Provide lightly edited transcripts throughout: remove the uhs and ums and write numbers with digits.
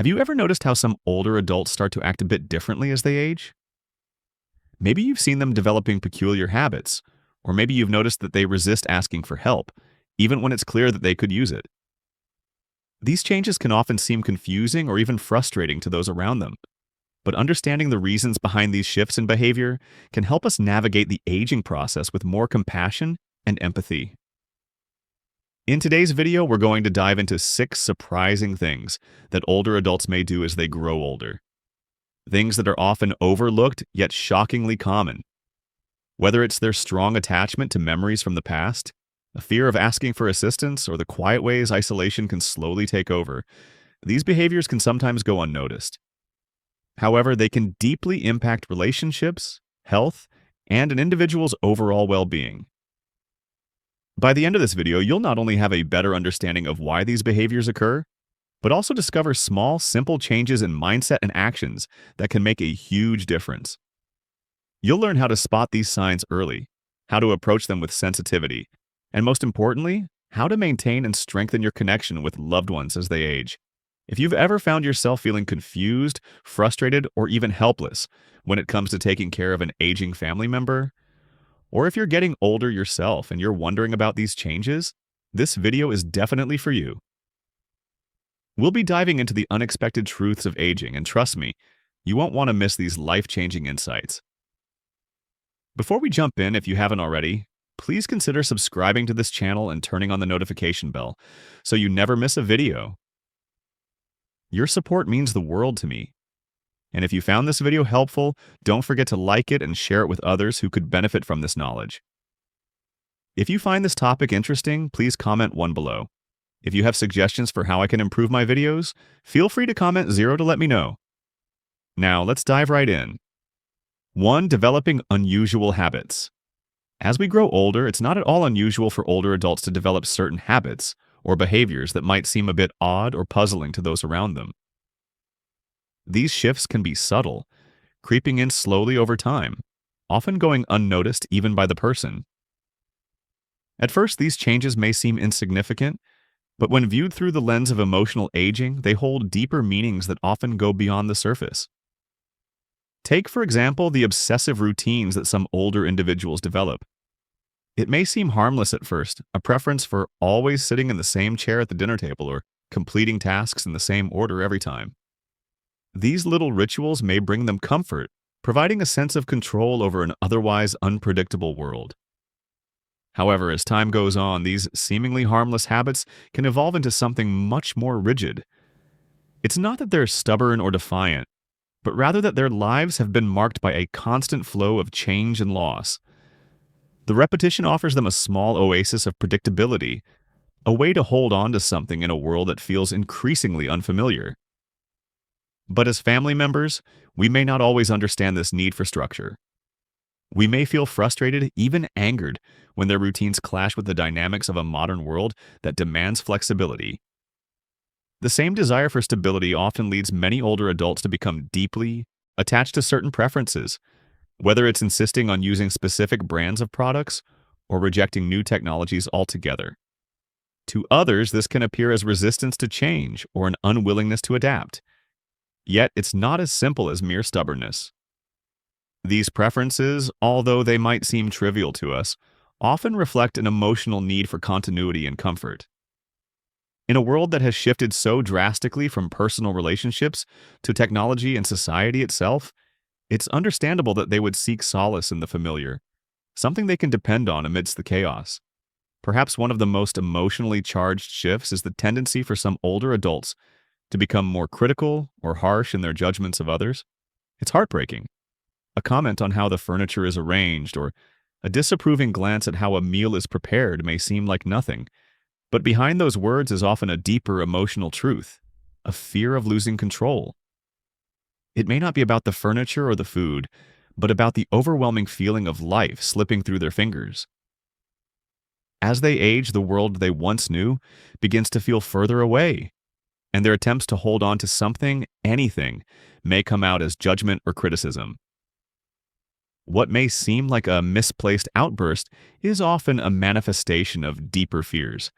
you ever noticed how some older adults start to act a bit differently as they age? Maybe you've seen them developing peculiar habits, or maybe you've noticed that they resist asking for help, even when it's clear that they could use it. These changes can often seem confusing or even frustrating to those around them, but understanding the reasons behind these shifts in behavior can help us navigate the aging process with more compassion and empathy. In today's video, we're going to dive into 6 surprising things that older adults may do as they grow older. Things that are often overlooked, yet shockingly common. Whether it's their strong attachment to memories from the past, a fear of asking for assistance, or the quiet ways isolation can slowly take over, these behaviors can sometimes go unnoticed. However, they can deeply impact relationships, health, and an individual's overall well-being. By the end of this video, you'll not only have a better understanding of why these behaviors occur, but also discover small, simple changes in mindset and actions that can make a huge difference. You'll learn how to spot these signs early, how to approach them with sensitivity, and most importantly, how to maintain and strengthen your connection with loved ones as they age. If you've ever found yourself feeling confused, frustrated, or even helpless when it comes to taking care of an aging family member, or if you're getting older yourself and you're wondering about these changes, this video is definitely for you. We'll be diving into the unexpected truths of aging, and trust me, you won't want to miss these life-changing insights. Before we jump in, if you haven't already, please consider subscribing to this channel and turning on the notification bell so you never miss a video. Your support means the world to me. And if you found this video helpful, don't forget to like it and share it with others who could benefit from this knowledge. If you find this topic interesting, please comment 1 below. If you have suggestions for how I can improve my videos, feel free to comment 0 to let me know. Now, let's dive right in. 1. Developing unusual habits. As we grow older, it's not at all unusual for older adults to develop certain habits or behaviors that might seem a bit odd or puzzling to those around them. These shifts can be subtle, creeping in slowly over time, often going unnoticed even by the person. At first, these changes may seem insignificant, but when viewed through the lens of emotional aging, they hold deeper meanings that often go beyond the surface. Take, for example, the obsessive routines that some older individuals develop. It may seem harmless at first, a preference for always sitting in the same chair at the dinner table or completing tasks in the same order every time. These little rituals may bring them comfort, providing a sense of control over an otherwise unpredictable world. However, as time goes on, these seemingly harmless habits can evolve into something much more rigid. It's not that they're stubborn or defiant, but rather that their lives have been marked by a constant flow of change and loss. The repetition offers them a small oasis of predictability, a way to hold on to something in a world that feels increasingly unfamiliar. But as family members, we may not always understand this need for structure. We may feel frustrated, even angered, when their routines clash with the dynamics of a modern world that demands flexibility. The same desire for stability often leads many older adults to become deeply attached to certain preferences, whether it's insisting on using specific brands of products or rejecting new technologies altogether. To others, this can appear as resistance to change or an unwillingness to adapt. Yet, it's not as simple as mere stubbornness. These preferences, although they might seem trivial to us, often reflect an emotional need for continuity and comfort. In a world that has shifted so drastically from personal relationships to technology and society itself, it's understandable that they would seek solace in the familiar, something they can depend on amidst the chaos. Perhaps one of the most emotionally charged shifts is the tendency for some older adults to become more critical or harsh in their judgments of others. It's heartbreaking. A comment on how the furniture is arranged or a disapproving glance at how a meal is prepared may seem like nothing, but behind those words is often a deeper emotional truth, a fear of losing control. It may not be about the furniture or the food, but about the overwhelming feeling of life slipping through their fingers. As they age, the world they once knew begins to feel further away, and their attempts to hold on to something, anything, may come out as judgment or criticism. What may seem like a misplaced outburst is often a manifestation of deeper fears.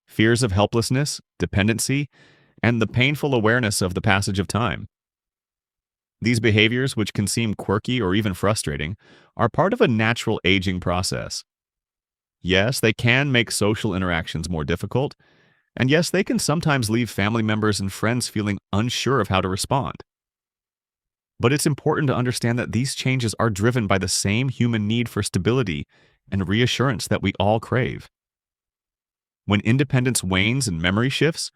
Fears of helplessness, dependency, and the painful awareness of the passage of time. These behaviors, which can seem quirky or even frustrating, are part of a natural aging process. Yes, they can make social interactions more difficult, and yes, they can sometimes leave family members and friends feeling unsure of how to respond. But it's important to understand that these changes are driven by the same human need for stability and reassurance that we all crave. When independence wanes and memory shifts,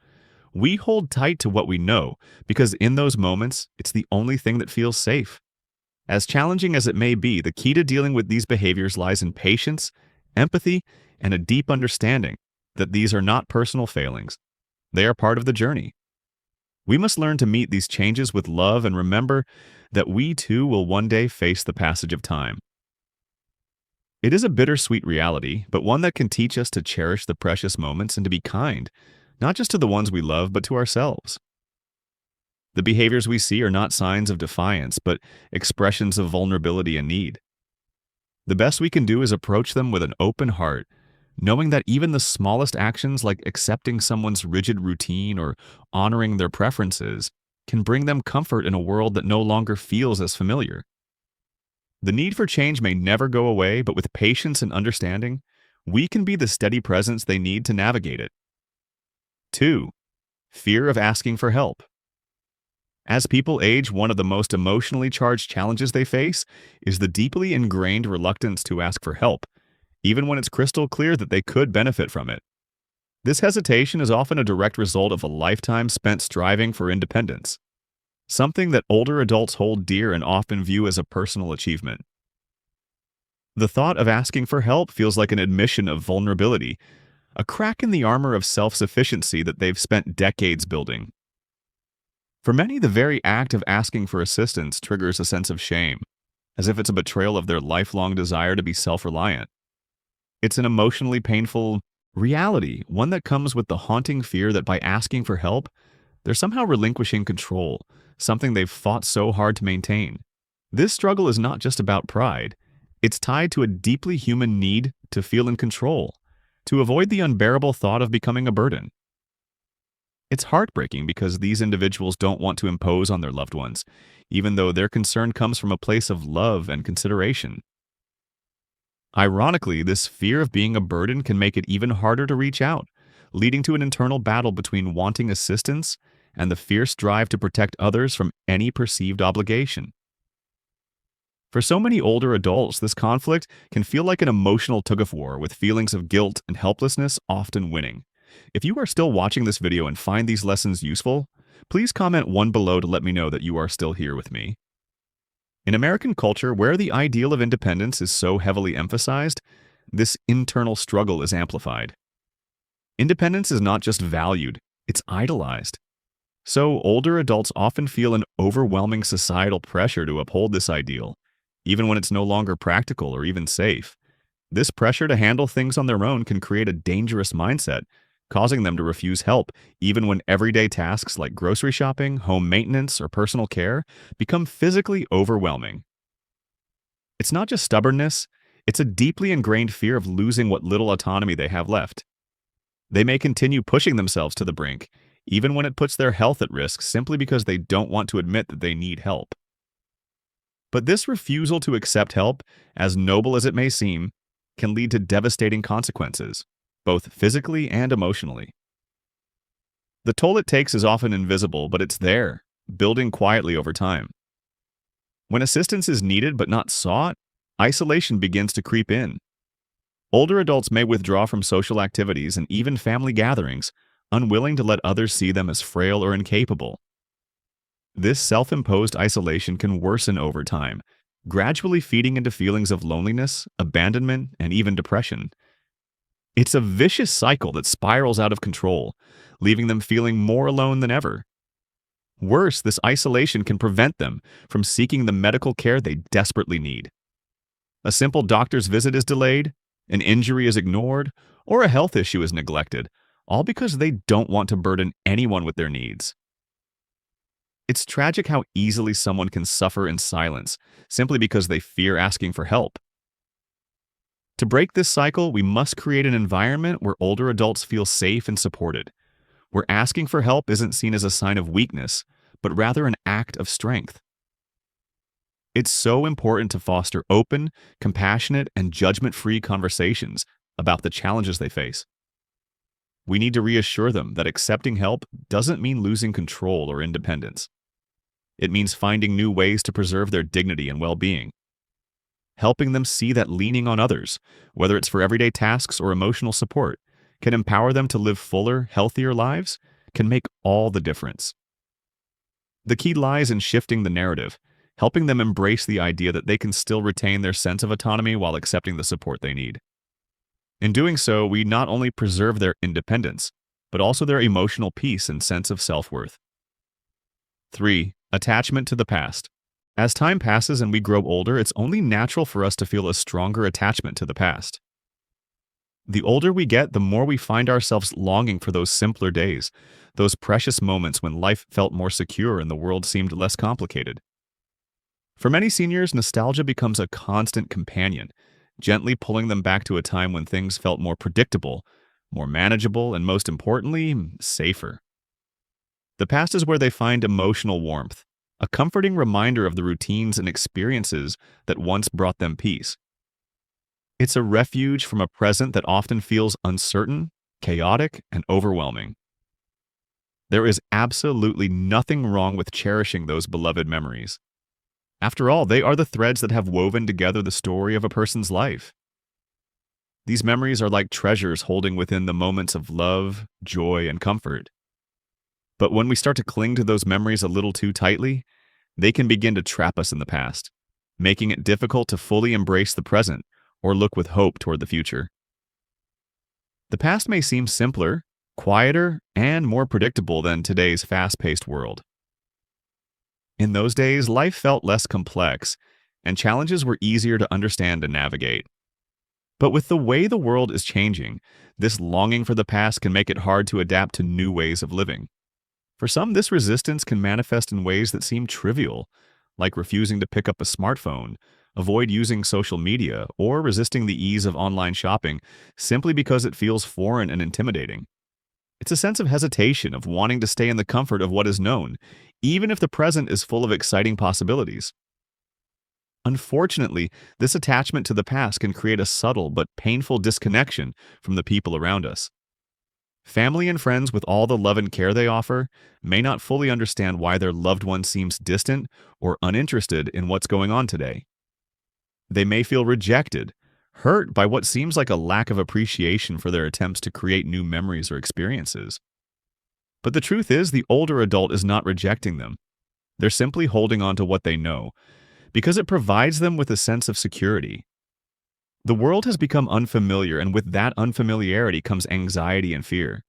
we hold tight to what we know because in those moments, it's the only thing that feels safe. As challenging as it may be, the key to dealing with these behaviors lies in patience, empathy, and a deep understanding that these are not personal failings. They are part of the journey. We must learn to meet these changes with love and remember that we too will one day face the passage of time. It is a bittersweet reality, but one that can teach us to cherish the precious moments and to be kind, not just to the ones we love, but to ourselves. The behaviors we see are not signs of defiance, but expressions of vulnerability and need. The best we can do is approach them with an open heart, knowing that even the smallest actions like accepting someone's rigid routine or honoring their preferences can bring them comfort in a world that no longer feels as familiar. The need for change may never go away, but with patience and understanding, we can be the steady presence they need to navigate it. 2. Fear of asking for help. As people age, one of the most emotionally charged challenges they face is the deeply ingrained reluctance to ask for help, even when it's crystal clear that they could benefit from it. This hesitation is often a direct result of a lifetime spent striving for independence, something that older adults hold dear and often view as a personal achievement. The thought of asking for help feels like an admission of vulnerability, a crack in the armor of self-sufficiency that they've spent decades building. For many, the very act of asking for assistance triggers a sense of shame, as if it's a betrayal of their lifelong desire to be self-reliant. It's an emotionally painful reality, one that comes with the haunting fear that by asking for help, they're somehow relinquishing control, something they've fought so hard to maintain. This struggle is not just about pride. It's tied to a deeply human need to feel in control, to avoid the unbearable thought of becoming a burden. It's heartbreaking because these individuals don't want to impose on their loved ones, even though their concern comes from a place of love and consideration. Ironically, this fear of being a burden can make it even harder to reach out, leading to an internal battle between wanting assistance and the fierce drive to protect others from any perceived obligation. For so many older adults, this conflict can feel like an emotional tug-of-war, with feelings of guilt and helplessness often winning. If you are still watching this video and find these lessons useful, please comment 1 below to let me know that you are still here with me. In American culture, where the ideal of independence is so heavily emphasized, this internal struggle is amplified. Independence is not just valued, it's idolized. So, older adults often feel an overwhelming societal pressure to uphold this ideal, even when it's no longer practical or even safe. This pressure to handle things on their own can create a dangerous mindset, causing them to refuse help, even when everyday tasks like grocery shopping, home maintenance, or personal care become physically overwhelming. It's not just stubbornness, it's a deeply ingrained fear of losing what little autonomy they have left. They may continue pushing themselves to the brink, even when it puts their health at risk, simply because they don't want to admit that they need help. But this refusal to accept help, as noble as it may seem, can lead to devastating consequences, both physically and emotionally. The toll it takes is often invisible, but it's there, building quietly over time. When assistance is needed but not sought, isolation begins to creep in. Older adults may withdraw from social activities and even family gatherings, unwilling to let others see them as frail or incapable. This self-imposed isolation can worsen over time, gradually feeding into feelings of loneliness, abandonment, and even depression. It's a vicious cycle that spirals out of control, leaving them feeling more alone than ever. Worse, this isolation can prevent them from seeking the medical care they desperately need. A simple doctor's visit is delayed, an injury is ignored, or a health issue is neglected, all because they don't want to burden anyone with their needs. It's tragic how easily someone can suffer in silence simply because they fear asking for help. To break this cycle, we must create an environment where older adults feel safe and supported, where asking for help isn't seen as a sign of weakness, but rather an act of strength. It's so important to foster open, compassionate, and judgment-free conversations about the challenges they face. We need to reassure them that accepting help doesn't mean losing control or independence. It means finding new ways to preserve their dignity and well-being. Helping them see that leaning on others, whether it's for everyday tasks or emotional support, can empower them to live fuller, healthier lives, can make all the difference. The key lies in shifting the narrative, helping them embrace the idea that they can still retain their sense of autonomy while accepting the support they need. In doing so, we not only preserve their independence, but also their emotional peace and sense of self-worth. 3. Attachment to the past. As time passes and we grow older, it's only natural for us to feel a stronger attachment to the past. The older we get, the more we find ourselves longing for those simpler days, those precious moments when life felt more secure and the world seemed less complicated. For many seniors, nostalgia becomes a constant companion, gently pulling them back to a time when things felt more predictable, more manageable, and most importantly, safer. The past is where they find emotional warmth, a comforting reminder of the routines and experiences that once brought them peace. It's a refuge from a present that often feels uncertain, chaotic, and overwhelming. There is absolutely nothing wrong with cherishing those beloved memories. After all, they are the threads that have woven together the story of a person's life. These memories are like treasures holding within the moments of love, joy, and comfort. But when we start to cling to those memories a little too tightly, they can begin to trap us in the past, making it difficult to fully embrace the present or look with hope toward the future. The past may seem simpler, quieter, and more predictable than today's fast-paced world. In those days, life felt less complex, and challenges were easier to understand and navigate. But with the way the world is changing, this longing for the past can make it hard to adapt to new ways of living. For some, this resistance can manifest in ways that seem trivial, like refusing to pick up a smartphone, avoid using social media, or resisting the ease of online shopping simply because it feels foreign and intimidating. It's a sense of hesitation, of wanting to stay in the comfort of what is known, even if the present is full of exciting possibilities. Unfortunately, this attachment to the past can create a subtle but painful disconnection from the people around us. Family and friends, with all the love and care they offer, may not fully understand why their loved one seems distant or uninterested in what's going on today. They may feel rejected, hurt by what seems like a lack of appreciation for their attempts to create new memories or experiences. But the truth is, the older adult is not rejecting them. They're simply holding on to what they know, because it provides them with a sense of security. The world has become unfamiliar, and with that unfamiliarity comes anxiety and fear.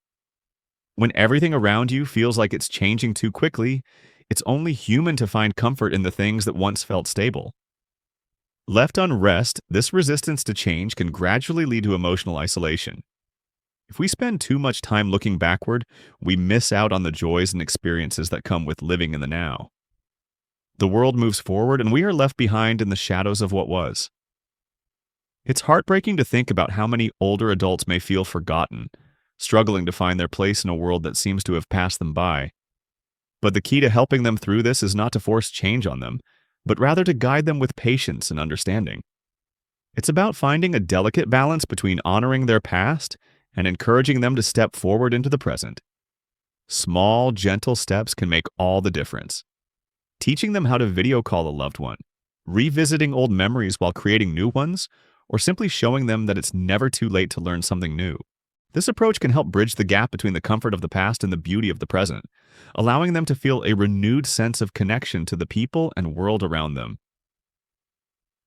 When everything around you feels like it's changing too quickly, it's only human to find comfort in the things that once felt stable. Left unrest, this resistance to change can gradually lead to emotional isolation. If we spend too much time looking backward, we miss out on the joys and experiences that come with living in the now. The world moves forward, and we are left behind in the shadows of what was. It's heartbreaking to think about how many older adults may feel forgotten, struggling to find their place in a world that seems to have passed them by. But the key to helping them through this is not to force change on them, but rather to guide them with patience and understanding. It's about finding a delicate balance between honoring their past and encouraging them to step forward into the present. Small, gentle steps can make all the difference. Teaching them how to video call a loved one, revisiting old memories while creating new ones, or simply showing them that it's never too late to learn something new. This approach can help bridge the gap between the comfort of the past and the beauty of the present, allowing them to feel a renewed sense of connection to the people and world around them.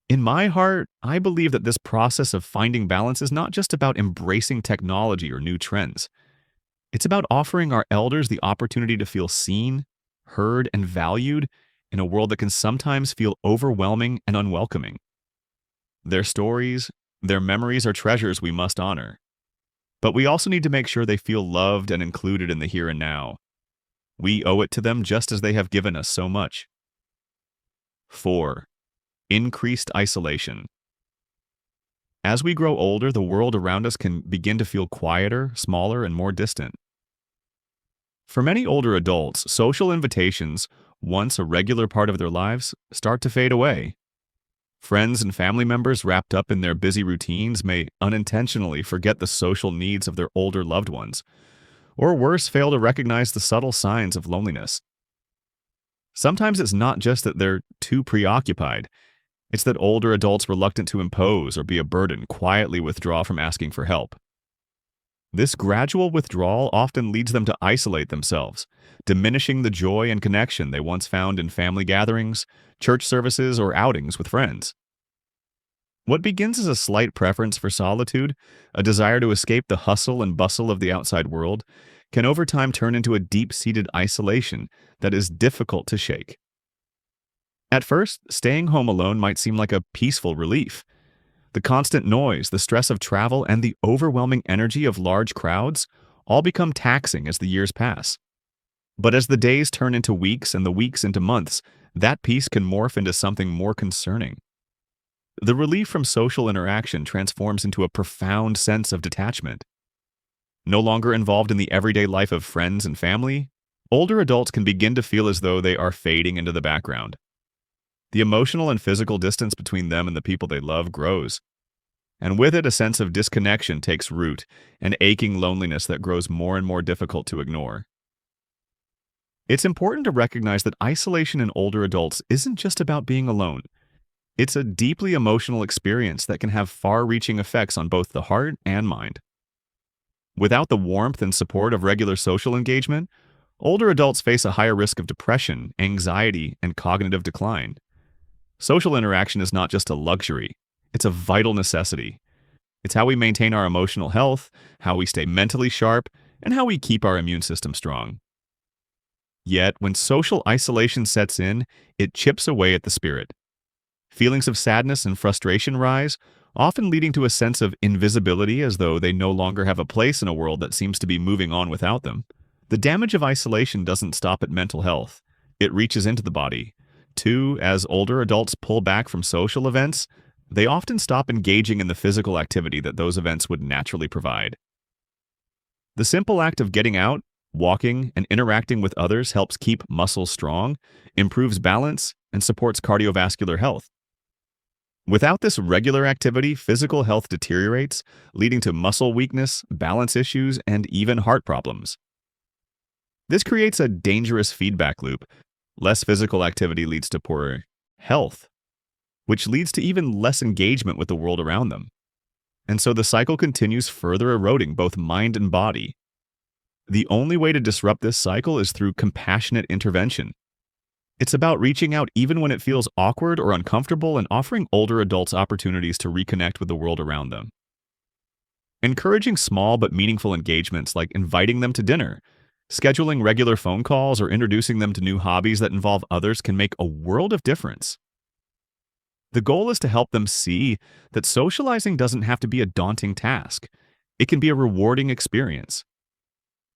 In my heart, I believe that this process of finding balance is not just about embracing technology or new trends. It's about offering our elders the opportunity to feel seen, heard, and valued in a world that can sometimes feel overwhelming and unwelcoming. Their stories, their memories are treasures we must honor. But we also need to make sure they feel loved and included in the here and now. We owe it to them just as they have given us so much. 4. Increased isolation. As we grow older, the world around us can begin to feel quieter, smaller, and more distant. For many older adults, social invitations, once a regular part of their lives, start to fade away. Friends and family members wrapped up in their busy routines may unintentionally forget the social needs of their older loved ones, or worse, fail to recognize the subtle signs of loneliness. Sometimes it's not just that they're too preoccupied, it's that older adults reluctant to impose or be a burden quietly withdraw from asking for help. This gradual withdrawal often leads them to isolate themselves, diminishing the joy and connection they once found in family gatherings, church services, or outings with friends. What begins as a slight preference for solitude, a desire to escape the hustle and bustle of the outside world, can over time turn into a deep-seated isolation that is difficult to shake. At first, staying home alone might seem like a peaceful relief. The constant noise, the stress of travel, and the overwhelming energy of large crowds all become taxing as the years pass. But as the days turn into weeks and the weeks into months, that peace can morph into something more concerning. The relief from social interaction transforms into a profound sense of detachment. No longer involved in the everyday life of friends and family, older adults can begin to feel as though they are fading into the background. The emotional and physical distance between them and the people they love grows. And with it, a sense of disconnection takes root, an aching loneliness that grows more and more difficult to ignore. It's important to recognize that isolation in older adults isn't just about being alone. It's a deeply emotional experience that can have far-reaching effects on both the heart and mind. Without the warmth and support of regular social engagement, older adults face a higher risk of depression, anxiety, and cognitive decline. Social interaction is not just a luxury, it's a vital necessity. It's how we maintain our emotional health, how we stay mentally sharp, and how we keep our immune system strong. Yet, when social isolation sets in, it chips away at the spirit. Feelings of sadness and frustration rise, often leading to a sense of invisibility as though they no longer have a place in a world that seems to be moving on without them. The damage of isolation doesn't stop at mental health. It reaches into the body. Too, as older adults pull back from social events, they often stop engaging in the physical activity that those events would naturally provide. The simple act of getting out, walking, and interacting with others helps keep muscles strong, improves balance, and supports cardiovascular health. Without this regular activity, physical health deteriorates, leading to muscle weakness, balance issues, and even heart problems. This creates a dangerous feedback loop. Less physical activity leads to poorer health, which leads to even less engagement with the world around them. And so the cycle continues, further eroding both mind and body. The only way to disrupt this cycle is through compassionate intervention. It's about reaching out even when it feels awkward or uncomfortable and offering older adults opportunities to reconnect with the world around them. Encouraging small but meaningful engagements like inviting them to dinner, scheduling regular phone calls, or introducing them to new hobbies that involve others can make a world of difference. The goal is to help them see that socializing doesn't have to be a daunting task. It can be a rewarding experience.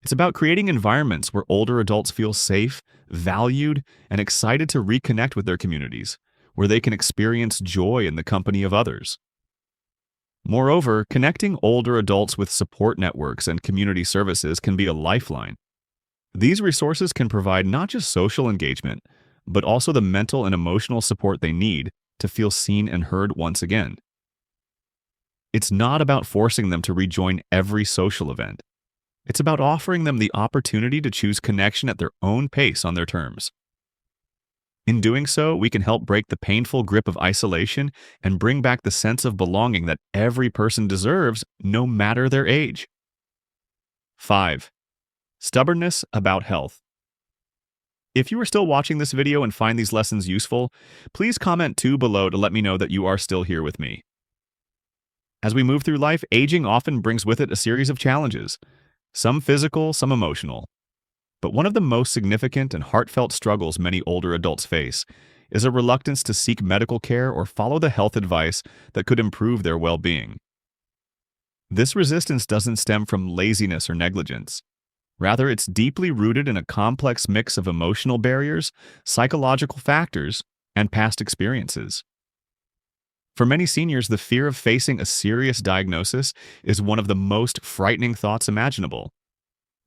It's about creating environments where older adults feel safe, valued, and excited to reconnect with their communities, where they can experience joy in the company of others. Moreover, connecting older adults with support networks and community services can be a lifeline. These resources can provide not just social engagement, but also the mental and emotional support they need to feel seen and heard once again. It's not about forcing them to rejoin every social event. It's about offering them the opportunity to choose connection at their own pace on their terms. In doing so, we can help break the painful grip of isolation and bring back the sense of belonging that every person deserves, no matter their age. 5. Stubbornness about health. If you are still watching this video and find these lessons useful, please comment below to let me know that you are still here with me. As we move through life, aging often brings with it a series of challenges, some physical, some emotional. But one of the most significant and heartfelt struggles many older adults face is a reluctance to seek medical care or follow the health advice that could improve their well-being. This resistance doesn't stem from laziness or negligence. Rather, it's deeply rooted in a complex mix of emotional barriers, psychological factors, and past experiences. For many seniors, the fear of facing a serious diagnosis is one of the most frightening thoughts imaginable.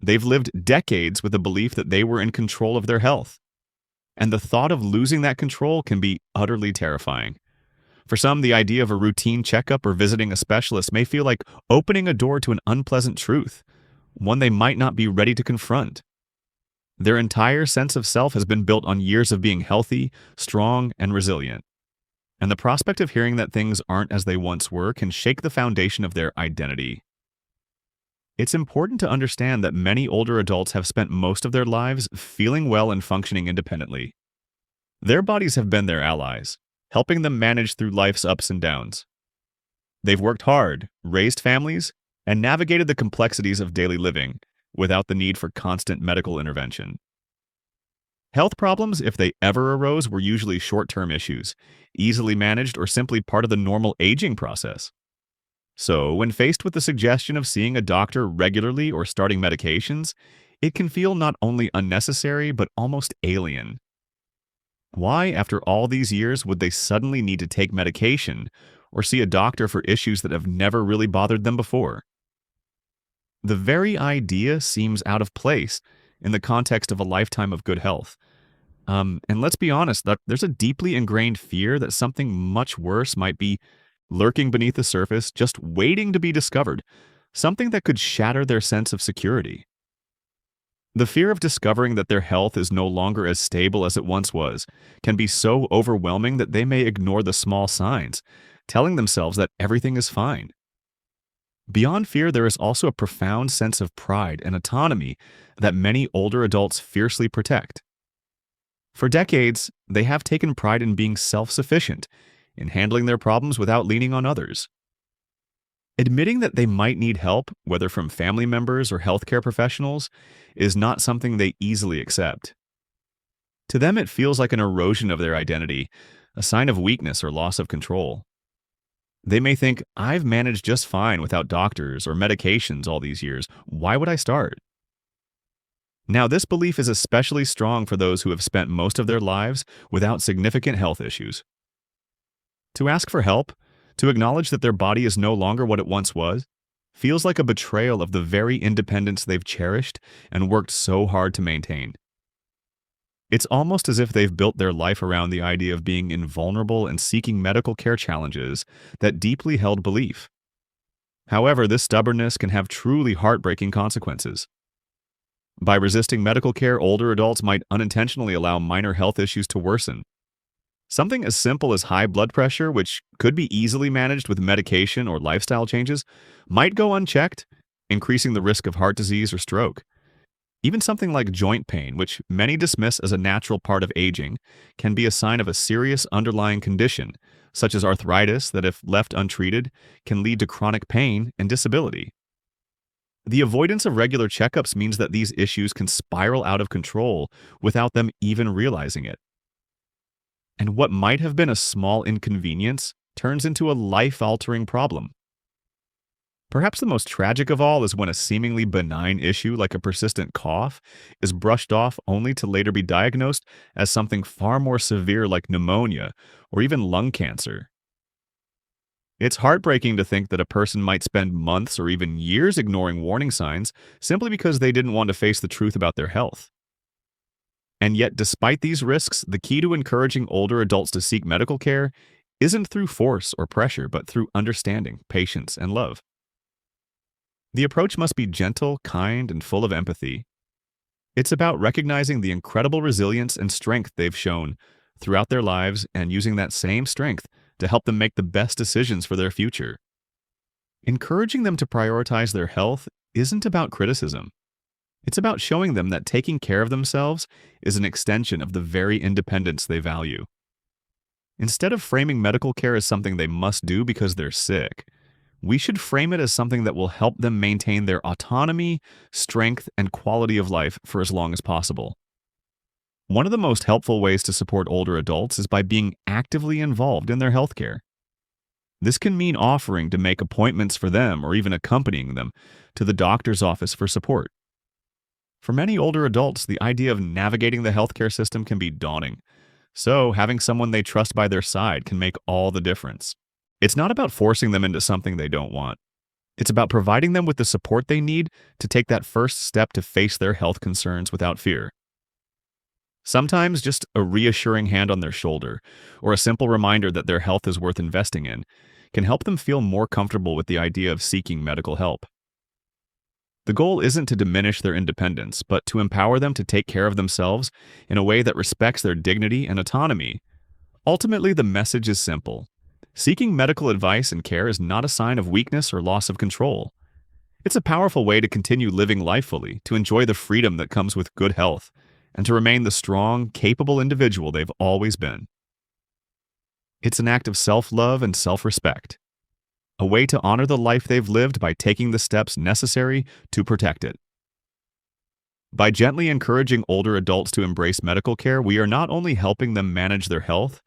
They've lived decades with the belief that they were in control of their health, and the thought of losing that control can be utterly terrifying. For some, the idea of a routine checkup or visiting a specialist may feel like opening a door to an unpleasant truth, one they might not be ready to confront. Their entire sense of self has been built on years of being healthy, strong, and resilient. And the prospect of hearing that things aren't as they once were can shake the foundation of their identity. It's important to understand that many older adults have spent most of their lives feeling well and functioning independently. Their bodies have been their allies, helping them manage through life's ups and downs. They've worked hard, raised families, and navigated the complexities of daily living without the need for constant medical intervention. Health problems, if they ever arose, were usually short-term issues, easily managed or simply part of the normal aging process. So, when faced with the suggestion of seeing a doctor regularly or starting medications, it can feel not only unnecessary but almost alien. Why, after all these years, would they suddenly need to take medication or see a doctor for issues that have never really bothered them before? The very idea seems out of place in the context of a lifetime of good health. And let's be honest, there's a deeply ingrained fear that something much worse might be lurking beneath the surface, just waiting to be discovered, something that could shatter their sense of security. The fear of discovering that their health is no longer as stable as it once was can be so overwhelming that they may ignore the small signs, telling themselves that everything is fine. Beyond fear, there is also a profound sense of pride and autonomy that many older adults fiercely protect. For decades, they have taken pride in being self-sufficient, in handling their problems without leaning on others. Admitting that they might need help, whether from family members or healthcare professionals, is not something they easily accept. To them, it feels like an erosion of their identity, a sign of weakness or loss of control. They may think, I've managed just fine without doctors or medications all these years. Why would I start? Now, this belief is especially strong for those who have spent most of their lives without significant health issues. To ask for help, to acknowledge that their body is no longer what it once was, feels like a betrayal of the very independence they've cherished and worked so hard to maintain. It's almost as if they've built their life around the idea of being invulnerable and seeking medical care challenges that deeply held belief. However, this stubbornness can have truly heartbreaking consequences. By resisting medical care, older adults might unintentionally allow minor health issues to worsen. Something as simple as high blood pressure, which could be easily managed with medication or lifestyle changes, might go unchecked, increasing the risk of heart disease or stroke. Even something like joint pain, which many dismiss as a natural part of aging, can be a sign of a serious underlying condition, such as arthritis that, if left untreated, can lead to chronic pain and disability. The avoidance of regular checkups means that these issues can spiral out of control without them even realizing it. And what might have been a small inconvenience turns into a life-altering problem. Perhaps the most tragic of all is when a seemingly benign issue like a persistent cough is brushed off only to later be diagnosed as something far more severe like pneumonia or even lung cancer. It's heartbreaking to think that a person might spend months or even years ignoring warning signs simply because they didn't want to face the truth about their health. And yet, despite these risks, the key to encouraging older adults to seek medical care isn't through force or pressure, but through understanding, patience, and love. The approach must be gentle, kind, and full of empathy. It's about recognizing the incredible resilience and strength they've shown throughout their lives and using that same strength to help them make the best decisions for their future. Encouraging them to prioritize their health isn't about criticism. It's about showing them that taking care of themselves is an extension of the very independence they value. Instead of framing medical care as something they must do because they're sick, we should frame it as something that will help them maintain their autonomy, strength, and quality of life for as long as possible. One of the most helpful ways to support older adults is by being actively involved in their healthcare. This can mean offering to make appointments for them or even accompanying them to the doctor's office for support. For many older adults, the idea of navigating the healthcare system can be daunting, so having someone they trust by their side can make all the difference. It's not about forcing them into something they don't want. It's about providing them with the support they need to take that first step to face their health concerns without fear. Sometimes just a reassuring hand on their shoulder, or a simple reminder that their health is worth investing in, can help them feel more comfortable with the idea of seeking medical help. The goal isn't to diminish their independence, but to empower them to take care of themselves in a way that respects their dignity and autonomy. Ultimately, the message is simple. Seeking medical advice and care is not a sign of weakness or loss of control. It's a powerful way to continue living life fully, to enjoy the freedom that comes with good health, and to remain the strong, capable individual they've always been. It's an act of self-love and self-respect, a way to honor the life they've lived by taking the steps necessary to protect it. By gently encouraging older adults to embrace medical care, we are not only helping them manage their health,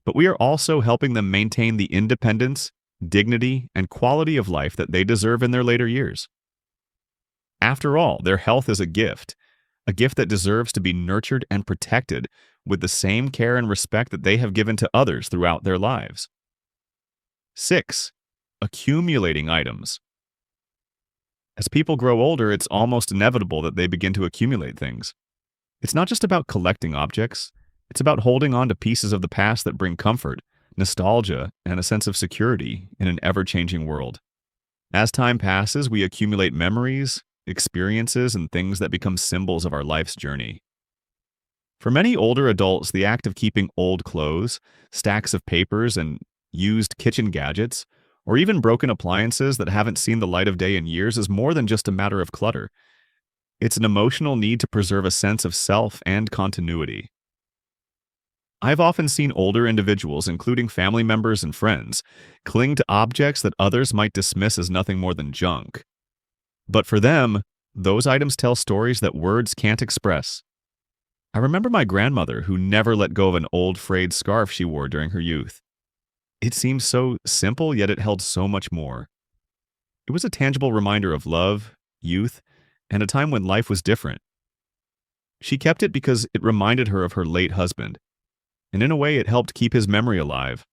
but we are also helping them maintain the independence, dignity, and quality of life that they deserve in their later years. After all, their health is a gift that deserves to be nurtured and protected with the same care and respect that they have given to others throughout their lives. 6. Accumulating items. As people grow older, it's almost inevitable that they begin to accumulate things. It's not just about collecting objects, it's about holding on to pieces of the past that bring comfort, nostalgia, and a sense of security in an ever-changing world. As time passes, we accumulate memories, experiences, and things that become symbols of our life's journey. For many older adults, the act of keeping old clothes, stacks of papers, and used kitchen gadgets, or even broken appliances that haven't seen the light of day in years is more than just a matter of clutter. It's an emotional need to preserve a sense of self and continuity. I've often seen older individuals, including family members and friends, cling to objects that others might dismiss as nothing more than junk. But for them, those items tell stories that words can't express. I remember my grandmother who never let go of an old frayed scarf she wore during her youth. It seemed so simple, yet it held so much more. It was a tangible reminder of love, youth, and a time when life was different. She kept it because it reminded her of her late husband, and in a way it helped keep his memory alive.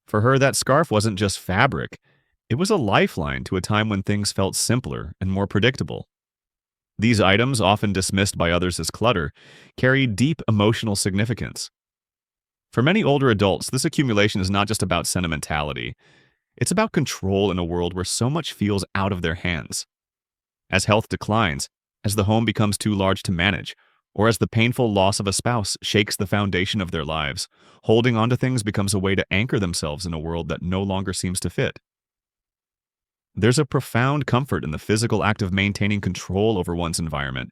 For her, that scarf wasn't just fabric, it was a lifeline to a time when things felt simpler and more predictable. These items, often dismissed by others as clutter, carry deep emotional significance. For many older adults, this accumulation is not just about sentimentality. It's about control in a world where so much feels out of their hands. As health declines, as the home becomes too large to manage, or as the painful loss of a spouse shakes the foundation of their lives, holding on to things becomes a way to anchor themselves in a world that no longer seems to fit. There's a profound comfort in the physical act of maintaining control over one's environment,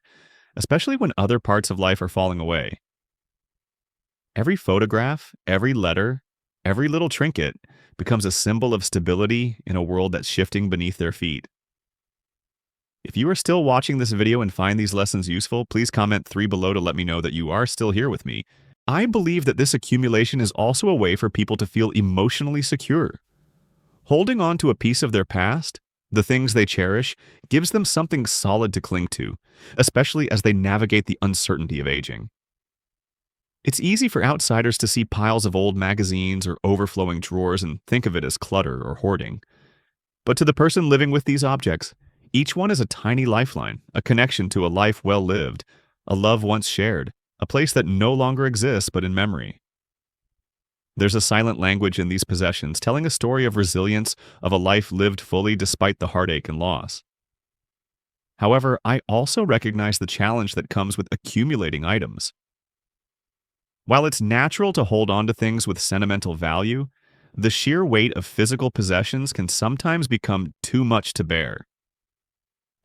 especially when other parts of life are falling away. Every photograph, every letter, every little trinket becomes a symbol of stability in a world that's shifting beneath their feet. If you are still watching this video and find these lessons useful, please comment 3 below to let me know that you are still here with me. I believe that this accumulation is also a way for people to feel emotionally secure. Holding on to a piece of their past, the things they cherish, gives them something solid to cling to, especially as they navigate the uncertainty of aging. It's easy for outsiders to see piles of old magazines or overflowing drawers and think of it as clutter or hoarding. But to the person living with these objects, each one is a tiny lifeline, a connection to a life well lived, a love once shared, a place that no longer exists but in memory. There's a silent language in these possessions, telling a story of resilience, of a life lived fully despite the heartache and loss. However, I also recognize the challenge that comes with accumulating items. While it's natural to hold on to things with sentimental value, the sheer weight of physical possessions can sometimes become too much to bear.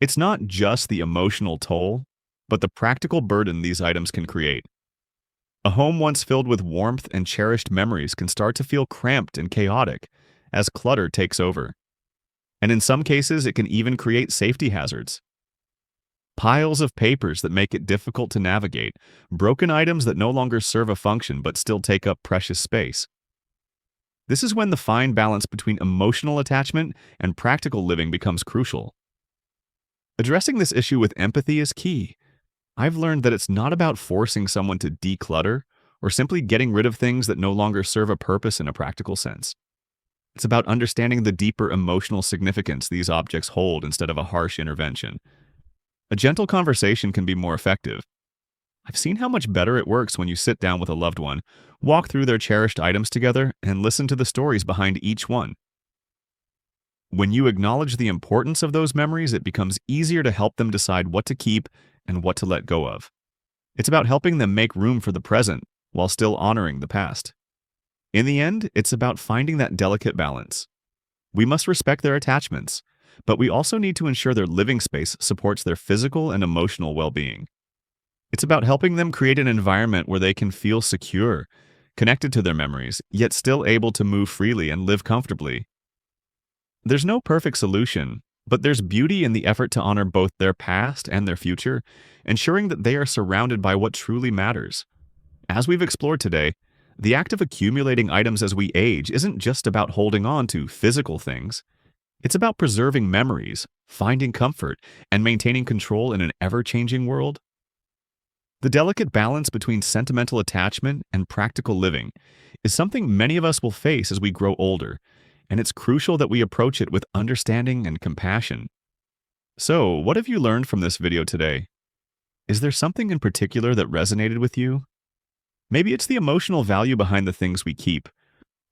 It's not just the emotional toll, but the practical burden these items can create. A home once filled with warmth and cherished memories can start to feel cramped and chaotic as clutter takes over. And in some cases, it can even create safety hazards. Piles of papers that make it difficult to navigate, broken items that no longer serve a function but still take up precious space. This is when the fine balance between emotional attachment and practical living becomes crucial. Addressing this issue with empathy is key. I've learned that it's not about forcing someone to declutter or simply getting rid of things that no longer serve a purpose in a practical sense. It's about understanding the deeper emotional significance these objects hold instead of a harsh intervention. A gentle conversation can be more effective. I've seen how much better it works when you sit down with a loved one, walk through their cherished items together, and listen to the stories behind each one. When you acknowledge the importance of those memories, it becomes easier to help them decide what to keep and what to let go of. It's about helping them make room for the present while still honoring the past. In the end, it's about finding that delicate balance. We must respect their attachments, but we also need to ensure their living space supports their physical and emotional well-being. It's about helping them create an environment where they can feel secure, connected to their memories, yet still able to move freely and live comfortably. There's no perfect solution, but there's beauty in the effort to honor both their past and their future, ensuring that they are surrounded by what truly matters. As we've explored today, the act of accumulating items as we age isn't just about holding on to physical things. It's about preserving memories, finding comfort, and maintaining control in an ever-changing world. The delicate balance between sentimental attachment and practical living is something many of us will face as we grow older, and it's crucial that we approach it with understanding and compassion. So, what have you learned from this video today? Is there something in particular that resonated with you? Maybe it's the emotional value behind the things we keep,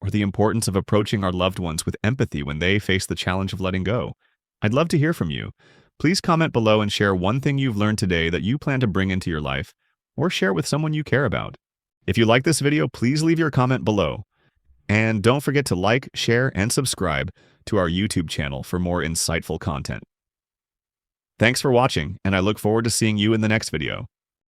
or the importance of approaching our loved ones with empathy when they face the challenge of letting go. I'd love to hear from you. Please comment below and share one thing you've learned today that you plan to bring into your life, or share with someone you care about. If you like this video, please leave your comment below. And don't forget to like, share, and subscribe to our YouTube channel for more insightful content. Thanks for watching, and I look forward to seeing you in the next video.